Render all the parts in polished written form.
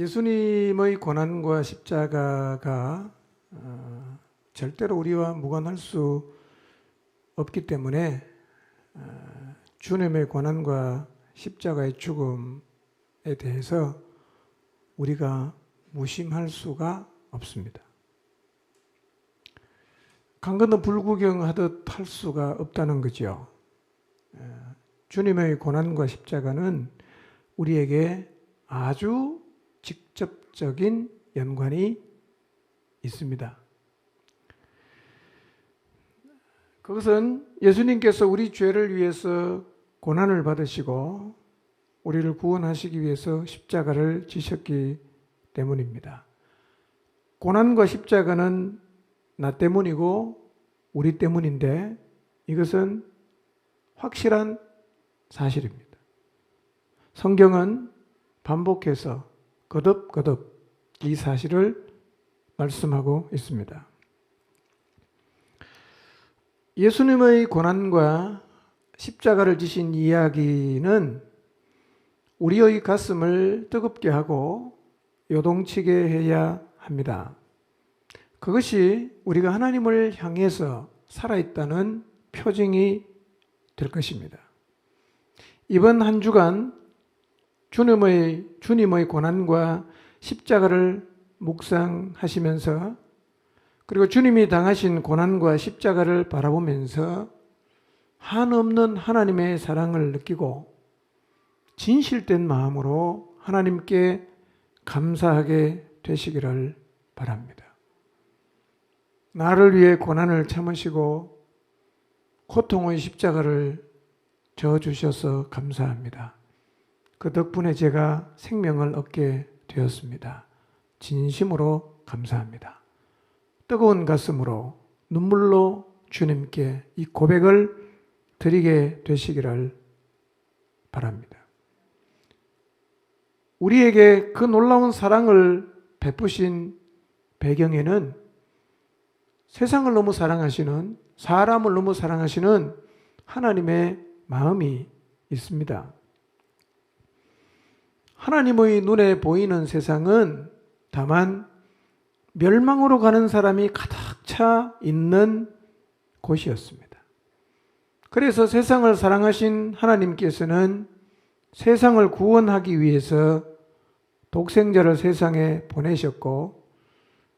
예수님의 고난과 십자가가 절대로 우리와 무관할 수 없기 때문에 주님의 고난과 십자가의 죽음에 대해서 우리가 무심할 수가 없습니다. 강 건너 불구경하듯 할 수가 없다는 거죠. 주님의 고난과 십자가는 우리에게 아주 직접적인 연관이 있습니다. 그것은 예수님께서 우리 죄를 위해서 고난을 받으시고 우리를 구원하시기 위해서 십자가를 지셨기 때문입니다. 고난과 십자가는 나 때문이고 우리 때문인데 이것은 확실한 사실입니다. 성경은 반복해서 거듭거듭 이 사실을 말씀하고 있습니다. 예수님의 고난과 십자가를 지신 이야기는 우리의 가슴을 뜨겁게 하고 요동치게 해야 합니다. 그것이 우리가 하나님을 향해서 살아있다는 표징이 될 것입니다. 이번 한 주간 주님의 고난과 십자가를 묵상하시면서 그리고 주님이 당하신 고난과 십자가를 바라보면서 한없는 하나님의 사랑을 느끼고 진실된 마음으로 하나님께 감사하게 되시기를 바랍니다. 나를 위해 고난을 참으시고 고통의 십자가를 져주셔서 감사합니다. 그 덕분에 제가 생명을 얻게 되었습니다. 진심으로 감사합니다. 뜨거운 가슴으로 눈물로 주님께 이 고백을 드리게 되시기를 바랍니다. 우리에게 그 놀라운 사랑을 베푸신 배경에는 세상을 너무 사랑하시는, 사람을 너무 사랑하시는 하나님의 마음이 있습니다. 하나님의 눈에 보이는 세상은 다만 멸망으로 가는 사람이 가득 차 있는 곳이었습니다. 그래서 세상을 사랑하신 하나님께서는 세상을 구원하기 위해서 독생자를 세상에 보내셨고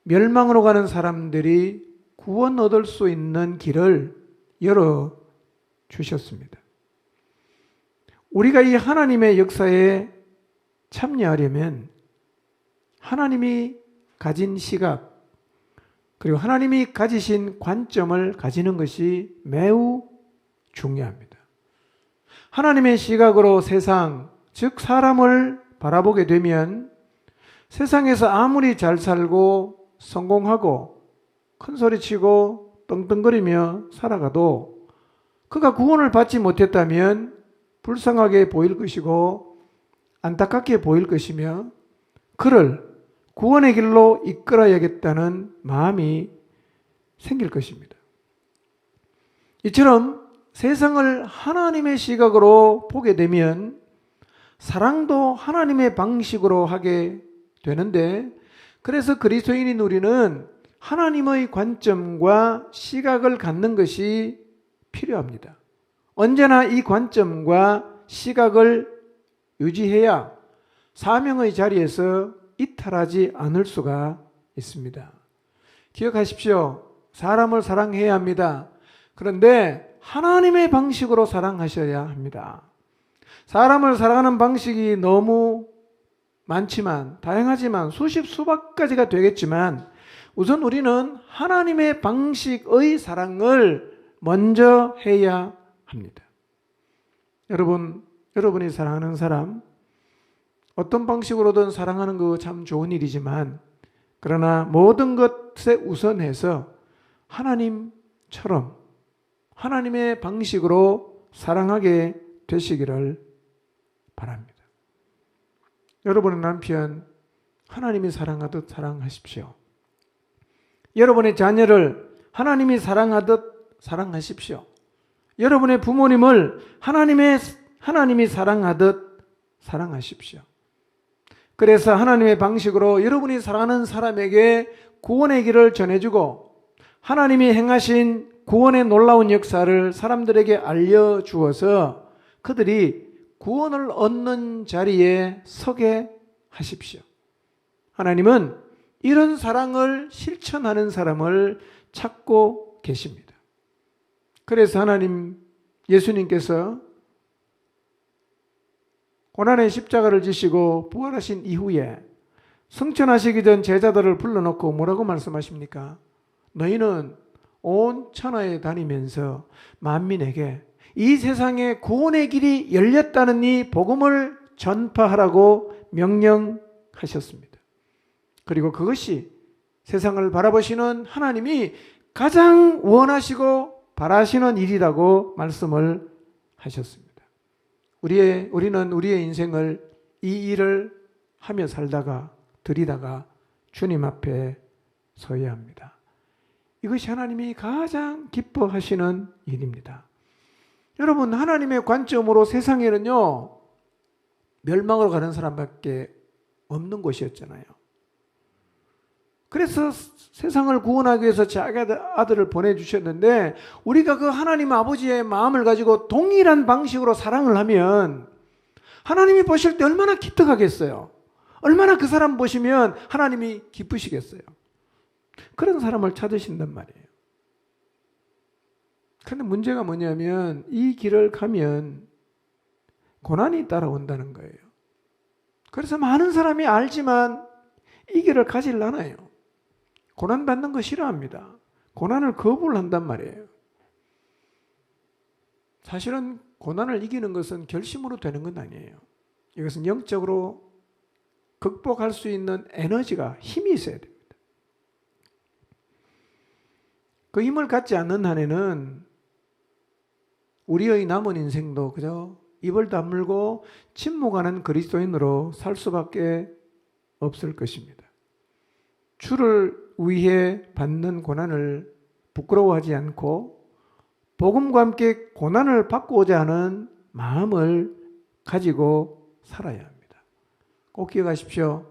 멸망으로 가는 사람들이 구원 얻을 수 있는 길을 열어 주셨습니다. 우리가 이 하나님의 역사에 참여하려면 하나님이 가진 시각 그리고 하나님이 가지신 관점을 가지는 것이 매우 중요합니다. 하나님의 시각으로 세상, 즉 사람을 바라보게 되면 세상에서 아무리 잘 살고 성공하고 큰소리치고 떵떵거리며 살아가도 그가 구원을 받지 못했다면 불쌍하게 보일 것이고 안타깝게 보일 것이며 그를 구원의 길로 이끌어야겠다는 마음이 생길 것입니다. 이처럼 세상을 하나님의 시각으로 보게 되면 사랑도 하나님의 방식으로 하게 되는데 그래서 그리스도인인 우리는 하나님의 관점과 시각을 갖는 것이 필요합니다. 언제나 이 관점과 시각을 유지해야 사명의 자리에서 이탈하지 않을 수가 있습니다. 기억하십시오. 사람을 사랑해야 합니다. 그런데 하나님의 방식으로 사랑하셔야 합니다. 사람을 사랑하는 방식이 너무 많지만 다양하지만 수십 가지가 되겠지만 우선 우리는 하나님의 방식의 사랑을 먼저 해야 합니다. 여러분이 사랑하는 사람 어떤 방식으로든 사랑하는 거 참 좋은 일이지만 그러나 모든 것에 우선해서 하나님처럼 하나님의 방식으로 사랑하게 되시기를 바랍니다. 여러분의 남편 하나님이 사랑하듯 사랑하십시오. 여러분의 자녀를 하나님이 사랑하듯 사랑하십시오. 여러분의 부모님을 하나님이 사랑하듯 사랑하십시오. 그래서 하나님의 방식으로 여러분이 사랑하는 사람에게 구원의 길을 전해주고 하나님이 행하신 구원의 놀라운 역사를 사람들에게 알려주어서 그들이 구원을 얻는 자리에 서게 하십시오. 하나님은 이런 사랑을 실천하는 사람을 찾고 계십니다. 그래서 예수님께서 고난의 십자가를 지시고 부활하신 이후에 승천하시기 전 제자들을 불러놓고 뭐라고 말씀하십니까? 너희는 온 천하에 다니면서 만민에게 이 세상에 구원의 길이 열렸다는 이 복음을 전파하라고 명령하셨습니다. 그리고 그것이 세상을 바라보시는 하나님이 가장 원하시고 바라시는 일이라고 말씀을 하셨습니다. 우리는 우리의 인생을 이 일을 하며 살다가 들이다가 주님 앞에 서야 합니다. 이것이 하나님이 가장 기뻐하시는 일입니다. 여러분, 하나님의 관점으로 세상에는요, 멸망으로 가는 사람밖에 없는 곳이었잖아요. 그래서 세상을 구원하기 위해서 자기 아들을 보내주셨는데 우리가 그 하나님 아버지의 마음을 가지고 동일한 방식으로 사랑을 하면 하나님이 보실 때 얼마나 기특하겠어요. 얼마나 그 사람 보시면 하나님이 기쁘시겠어요. 그런 사람을 찾으신단 말이에요. 그런데 문제가 뭐냐면 이 길을 가면 고난이 따라온다는 거예요. 그래서 많은 사람이 알지만 이 길을 가질 않아요. 고난받는 거 싫어합니다. 고난을 거부를 한단 말이에요. 사실은 고난을 이기는 것은 결심으로 되는 건 아니에요. 이것은 영적으로 극복할 수 있는 에너지가, 힘이 있어야 됩니다. 그 힘을 갖지 않는 한에는 우리의 남은 인생도 그저 입을 다물고 침묵하는 그리스도인으로 살 수밖에 없을 것입니다. 주를 위해 받는 고난을 부끄러워하지 않고 복음과 함께 고난을 받고자 하는 마음을 가지고 살아야 합니다. 꼭 기억하십시오.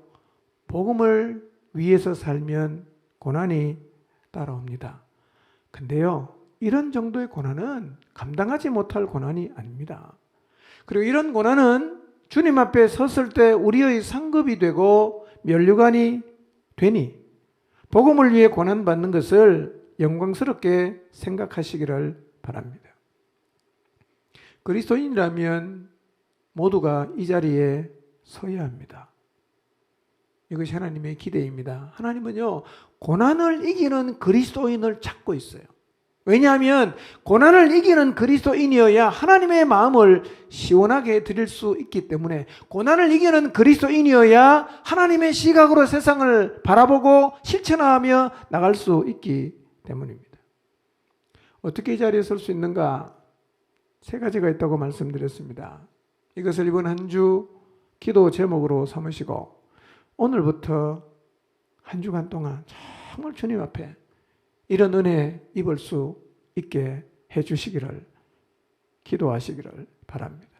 복음을 위해서 살면 고난이 따라옵니다. 근데요, 이런 정도의 고난은 감당하지 못할 고난이 아닙니다. 그리고 이런 고난은 주님 앞에 섰을 때 우리의 상급이 되고 면류관이 되니 복음을 위해 고난받는 것을 영광스럽게 생각하시기를 바랍니다. 그리스도인이라면 모두가 이 자리에 서야 합니다. 이것이 하나님의 기대입니다. 하나님은요, 고난을 이기는 그리스도인을 찾고 있어요. 왜냐하면 고난을 이기는 그리스도인이어야 하나님의 마음을 시원하게 드릴 수 있기 때문에, 고난을 이기는 그리스도인이어야 하나님의 시각으로 세상을 바라보고 실천하며 나갈 수 있기 때문입니다. 어떻게 이 자리에 설 수 있는가? 3가지가 있다고 말씀드렸습니다. 이것을 이번 한 주 기도 제목으로 삼으시고 오늘부터 한 주간 동안 정말 주님 앞에 이런 은혜 입을 수 있게 해주시기를, 기도하시기를 바랍니다.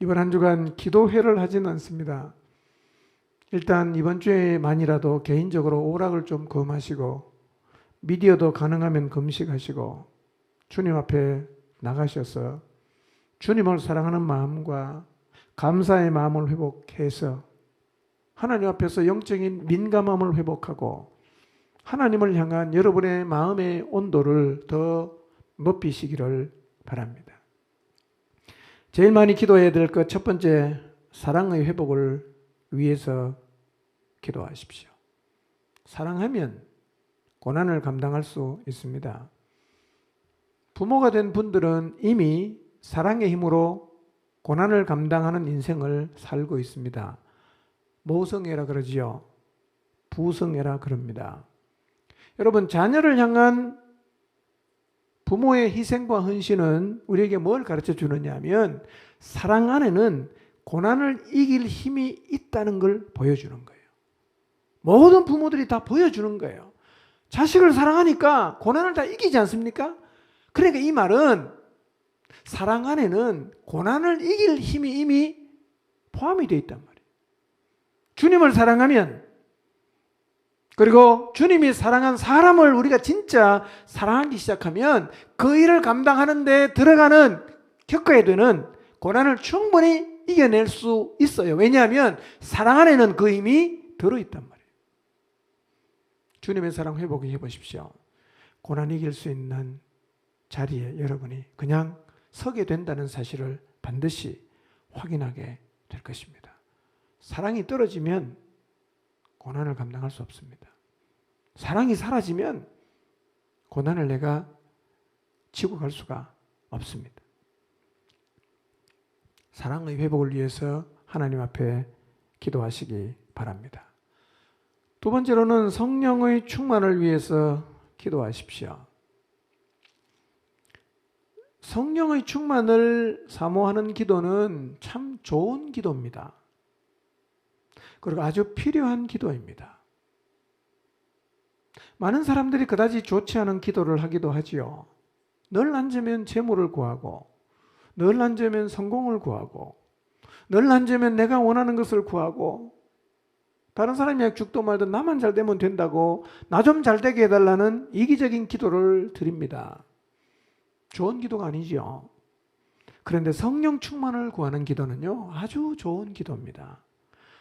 이번 한 주간 기도회를 하지는 않습니다. 일단 이번 주에만이라도 개인적으로 오락을 좀 금하시고 미디어도 가능하면 금식하시고 주님 앞에 나가셔서 주님을 사랑하는 마음과 감사의 마음을 회복해서 하나님 앞에서 영적인 민감함을 회복하고 하나님을 향한 여러분의 마음의 온도를 더 높이시기를 바랍니다. 제일 많이 기도해야 될 것 첫 번째, 사랑의 회복을 위해서 기도하십시오. 사랑하면 고난을 감당할 수 있습니다. 부모가 된 분들은 이미 사랑의 힘으로 고난을 감당하는 인생을 살고 있습니다. 모성애라 그러지요. 부성애라 그럽니다. 여러분, 자녀를 향한 부모의 희생과 헌신은 우리에게 뭘 가르쳐 주느냐 하면 사랑 안에는 고난을 이길 힘이 있다는 걸 보여주는 거예요. 모든 부모들이 다 보여주는 거예요. 자식을 사랑하니까 고난을 다 이기지 않습니까? 그러니까 이 말은 사랑 안에는 고난을 이길 힘이 이미 포함이 되어 있단 말이에요. 주님을 사랑하면, 그리고 주님이 사랑한 사람을 우리가 진짜 사랑하기 시작하면 그 일을 감당하는 데 들어가는, 겪어야 되는 고난을 충분히 이겨낼 수 있어요. 왜냐하면 사랑 안에는 그 힘이 들어있단 말이에요. 주님의 사랑 회복해 보십시오. 고난 이길 수 있는 자리에 여러분이 그냥 서게 된다는 사실을 반드시 확인하게 될 것입니다. 사랑이 떨어지면 고난을 감당할 수 없습니다. 사랑이 사라지면 고난을 내가 지고 갈 수가 없습니다. 사랑의 회복을 위해서 하나님 앞에 기도하시기 바랍니다. 두 번째로는 성령의 충만을 위해서 기도하십시오. 성령의 충만을 사모하는 기도는 참 좋은 기도입니다. 그리고 아주 필요한 기도입니다. 많은 사람들이 그다지 좋지 않은 기도를 하기도 하지요. 늘 앉으면 재물을 구하고, 늘 앉으면 성공을 구하고, 늘 앉으면 내가 원하는 것을 구하고, 다른 사람이 죽도 말도 나만 잘 되면 된다고 나 좀 잘 되게 해달라는 이기적인 기도를 드립니다. 좋은 기도가 아니지요. 그런데 성령 충만을 구하는 기도는요, 아주 좋은 기도입니다.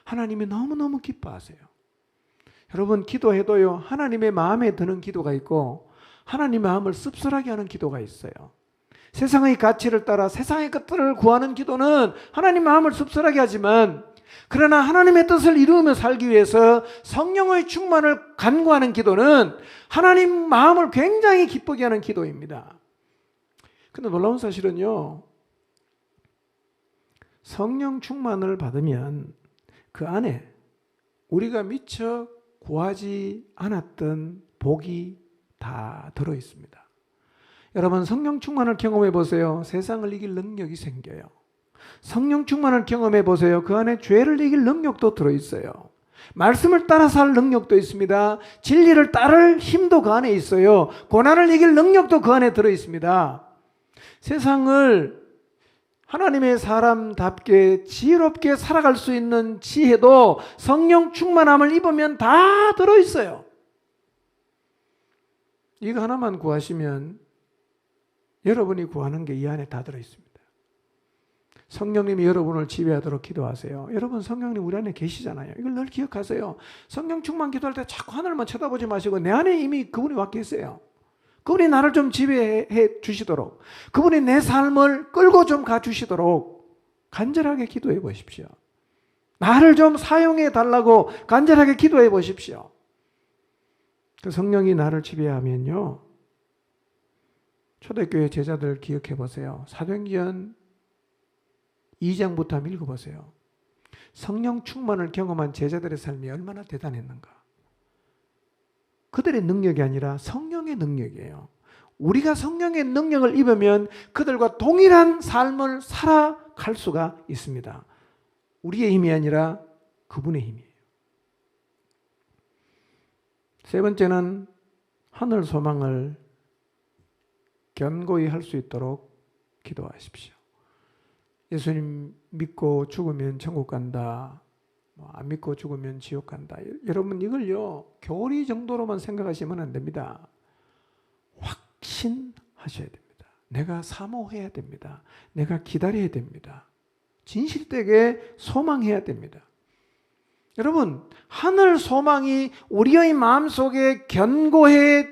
하나님이 너무너무 기뻐하세요. 여러분, 기도해도요, 하나님의 마음에 드는 기도가 있고 하나님의 마음을 씁쓸하게 하는 기도가 있어요. 세상의 가치를 따라 세상의 것들을 구하는 기도는 하나님 마음을 씁쓸하게 하지만, 그러나 하나님의 뜻을 이루며 살기 위해서 성령의 충만을 간구하는 기도는 하나님 마음을 굉장히 기쁘게 하는 기도입니다. 근데 놀라운 사실은요, 성령 충만을 받으면 그 안에 우리가 미처 구하지 않았던 복이 다 들어 있습니다. 여러분, 성령 충만을 경험해 보세요. 세상을 이길 능력이 생겨요. 성령 충만을 경험해 보세요. 그 안에 죄를 이길 능력도 들어 있어요. 말씀을 따라 살 능력도 있습니다. 진리를 따를 힘도 그 안에 있어요. 고난을 이길 능력도 그 안에 들어 있습니다. 세상을 하나님의 사람답게 지혜롭게 살아갈 수 있는 지혜도 성령 충만함을 입으면 다 들어있어요. 이거 하나만 구하시면 여러분이 구하는 게 이 안에 다 들어있습니다. 성령님이 여러분을 지배하도록 기도하세요. 여러분, 성령님 우리 안에 계시잖아요. 이걸 늘 기억하세요. 성령 충만 기도할 때 자꾸 하늘만 쳐다보지 마시고 내 안에 이미 그분이 와 계세요. 그분이 나를 좀 지배해 주시도록, 그분이 내 삶을 끌고 좀 가주시도록 간절하게 기도해 보십시오. 나를 좀 사용해 달라고 간절하게 기도해 보십시오. 그 성령이 나를 지배하면요, 초대교회 제자들 기억해 보세요. 사도행전 2장부터 한번 읽어보세요. 성령 충만을 경험한 제자들의 삶이 얼마나 대단했는가. 그들의 능력이 아니라 성령의 능력이에요. 우리가 성령의 능력을 입으면 그들과 동일한 삶을 살아갈 수가 있습니다. 우리의 힘이 아니라 그분의 힘이에요. 세 번째는 하늘 소망을 견고히 할 수 있도록 기도하십시오. 예수님 믿고 죽으면 천국 간다, 안 믿고 죽으면 지옥 간다. 여러분, 이걸요 교리 정도로만 생각하시면 안 됩니다. 확신하셔야 됩니다. 내가 사모해야 됩니다. 내가 기다려야 됩니다. 진실되게 소망해야 됩니다. 여러분, 하늘 소망이 우리의 마음속에 견고해지면요,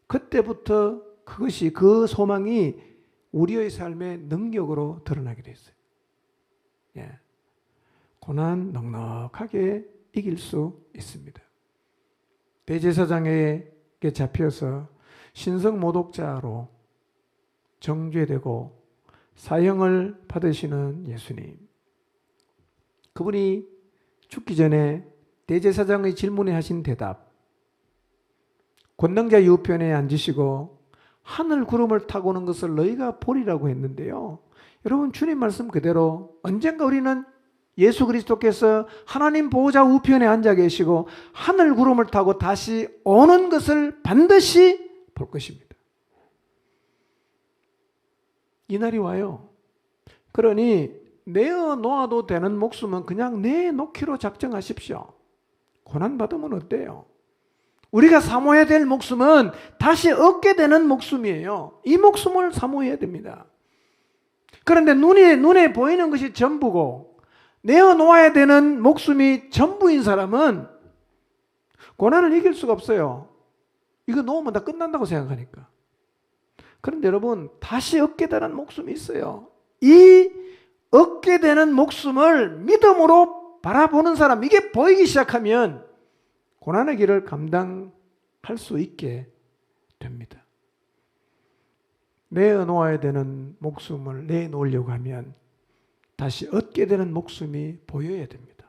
그때부터 그것이, 그 소망이 우리의 삶의 능력으로 드러나게 됐어요. 예. 고난 넉넉하게 이길 수 있습니다. 대제사장에게 잡혀서 신성모독자로 정죄되고 사형을 받으시는 예수님, 그분이 죽기 전에 대제사장의 질문에 하신 대답, 권능자 우편에 앉으시고 하늘 구름을 타고 오는 것을 너희가 보리라고 했는데요, 여러분, 주님 말씀 그대로 언젠가 우리는 예수 그리스도께서 하나님 보호자 우편에 앉아 계시고 하늘 구름을 타고 다시 오는 것을 반드시 볼 것입니다. 이 날이 와요. 그러니 내어놓아도 되는 목숨은 그냥 내놓기로 작정하십시오. 고난받으면 어때요? 우리가 사모해야 될 목숨은 다시 얻게 되는 목숨이에요. 이 목숨을 사모해야 됩니다. 그런데 눈에 보이는 것이 전부고 내어놓아야 되는 목숨이 전부인 사람은 고난을 이길 수가 없어요. 이거 놓으면 다 끝난다고 생각하니까. 그런데 여러분, 다시 얻게 되는 목숨이 있어요. 이 얻게 되는 목숨을 믿음으로 바라보는 사람, 이게 보이기 시작하면 고난의 길을 감당할 수 있게 됩니다. 내어놓아야 되는 목숨을 내놓으려고 하면 다시 얻게 되는 목숨이 보여야 됩니다.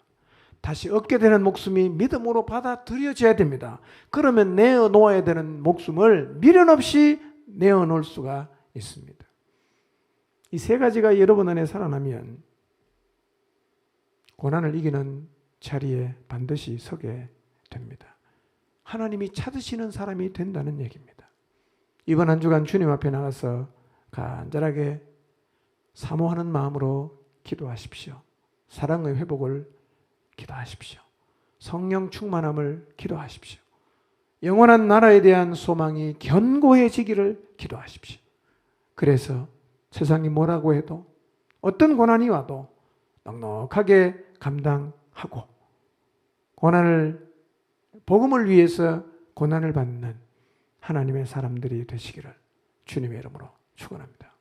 다시 얻게 되는 목숨이 믿음으로 받아들여져야 됩니다. 그러면 내어놓아야 되는 목숨을 미련 없이 내어놓을 수가 있습니다. 이 세 가지가 여러분 안에 살아나면 고난을 이기는 자리에 반드시 서게 됩니다. 하나님이 찾으시는 사람이 된다는 얘기입니다. 이번 한 주간 주님 앞에 나가서 간절하게 사모하는 마음으로 기도하십시오. 사랑의 회복을 기도하십시오. 성령 충만함을 기도하십시오. 영원한 나라에 대한 소망이 견고해지기를 기도하십시오. 그래서 세상이 뭐라고 해도 어떤 고난이 와도 넉넉하게 감당하고 복음을 위해서 고난을 받는 하나님의 사람들이 되시기를 주님의 이름으로 축원합니다.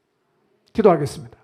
기도하겠습니다.